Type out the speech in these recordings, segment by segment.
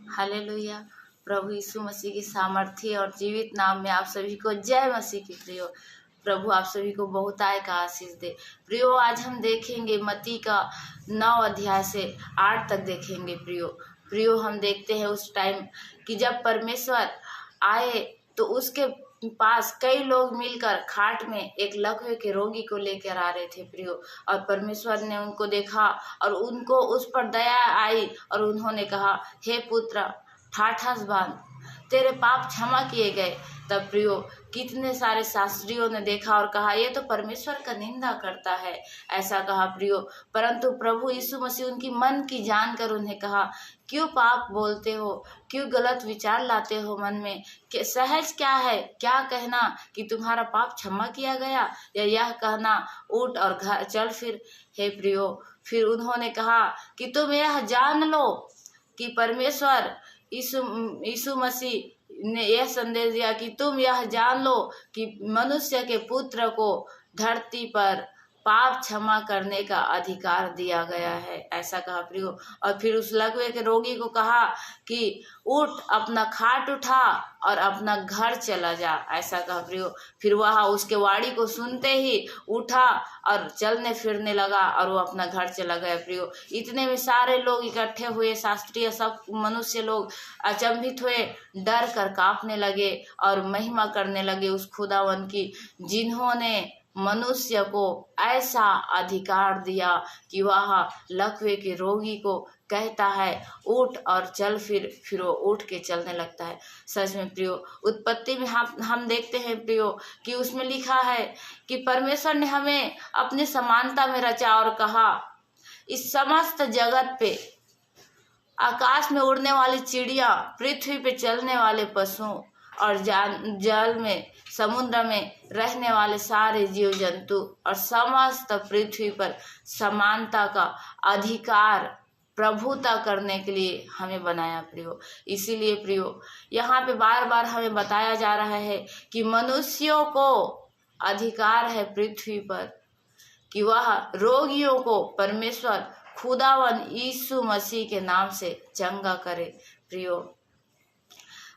Hallelujah. प्रभु यीशु मसीह के सामर्थ्य और जीवित नाम में आप सभी को जय मसीह की। प्रियो, प्रभु आप सभी को बहुतायत का आशीष दे। प्रियो, आज हम देखेंगे मत्ती का 9 अध्याय से 8 तक देखेंगे। प्रियो हम देखते हैं उस टाइम कि जब परमेश्वर आए तो उसके पास कई लोग मिलकर खाट में एक लकवे के रोगी को लेकर आ रहे थे। प्रियो, और परमेश्वर ने उनको देखा और उनको उस पर दया आई और उन्होंने कहा, हे पुत्र, ठाठस बांध, तेरे पाप क्षमा किए गए। तब प्रियो, कितने सारे शास्त्रियों ने देखा और कहा, ये तो परमेश्वर का निंदा करता है, ऐसा कहा। प्रियो, परंतु प्रभु यीशु मसीह उनकी मन की जानकर उन्हें कहा, क्यों पाप बोलते हो, क्यों गलत विचार लाते हो मन में? कि सहज क्या है, क्या कहना कि तुम्हारा पाप क्षमा किया गया, या यह कहना उठ और घर चल फिर? हे प्रियो, फिर उन्होंने कहा कि तुम यह जान लो कि परमेश्वर यीशु मसीह ने यह संदेश दिया कि तुम यह जान लो कि मनुष्य के पुत्र को धरती पर पाप क्षमा करने का अधिकार दिया गया है, ऐसा कहा। प्रियो, और फिर उस लकवे के रोगी को कहा कि उठ, अपना खाट उठा और अपना घर चला जा, ऐसा कहा। प्रियो, फिर वह उसके वाणी को सुनते ही उठा और चलने फिरने लगा और वो अपना घर चला गया। प्रियो, इतने में सारे लोग इकट्ठे हुए, शास्त्रीय सब मनुष्य लोग अचंभित हुए, डर कर कांपने लगे और महिमा करने लगे उस खुदावन की, जिन्होंने मनुष्य को ऐसा अधिकार दिया कि वह लकवे के रोगी को कहता है उठ और चल फिर वो उठ के चलने लगता है। सच में प्रियो, उत्पत्ति में हम देखते हैं प्रियो कि उसमें लिखा है कि परमेश्वर ने हमें अपनी समानता में रचा और कहा, इस समस्त जगत पे, आकाश में उड़ने वाली चिड़िया, पृथ्वी पे चलने वाले पशुओं और जल में, समुद्र में रहने वाले सारे जीव जंतु और समस्त पृथ्वी पर समानता का अधिकार, प्रभुता करने के लिए हमें बनाया। प्रियो, इसीलिए प्रियो, यहाँ पे बार बार हमें बताया जा रहा है कि मनुष्यों को अधिकार है पृथ्वी पर कि वह रोगियों को परमेश्वर खुदावन यीशु मसीह के नाम से चंगा करे। प्रियो,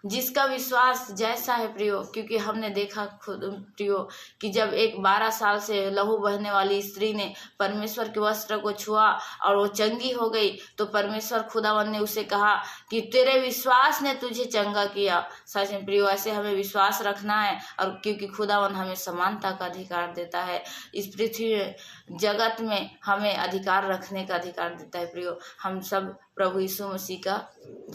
जिसका विश्वास जैसा है प्रियो, क्योंकि हमने देखा खुद प्रियो कि जब एक 12 साल से लहू बहने वाली स्त्री ने परमेश्वर के वस्त्र को छुआ और वो चंगी हो गई, तो परमेश्वर खुदावन ने उसे कहा कि तेरे विश्वास ने तुझे चंगा किया। सच में प्रियो, ऐसे हमें विश्वास रखना है, और क्योंकि खुदावन हमें समानता का अधिकार देता है, इस पृथ्वी जगत में हमें अधिकार रखने का अधिकार देता है। प्रियो, हम सब प्रभु यीशु मसीह का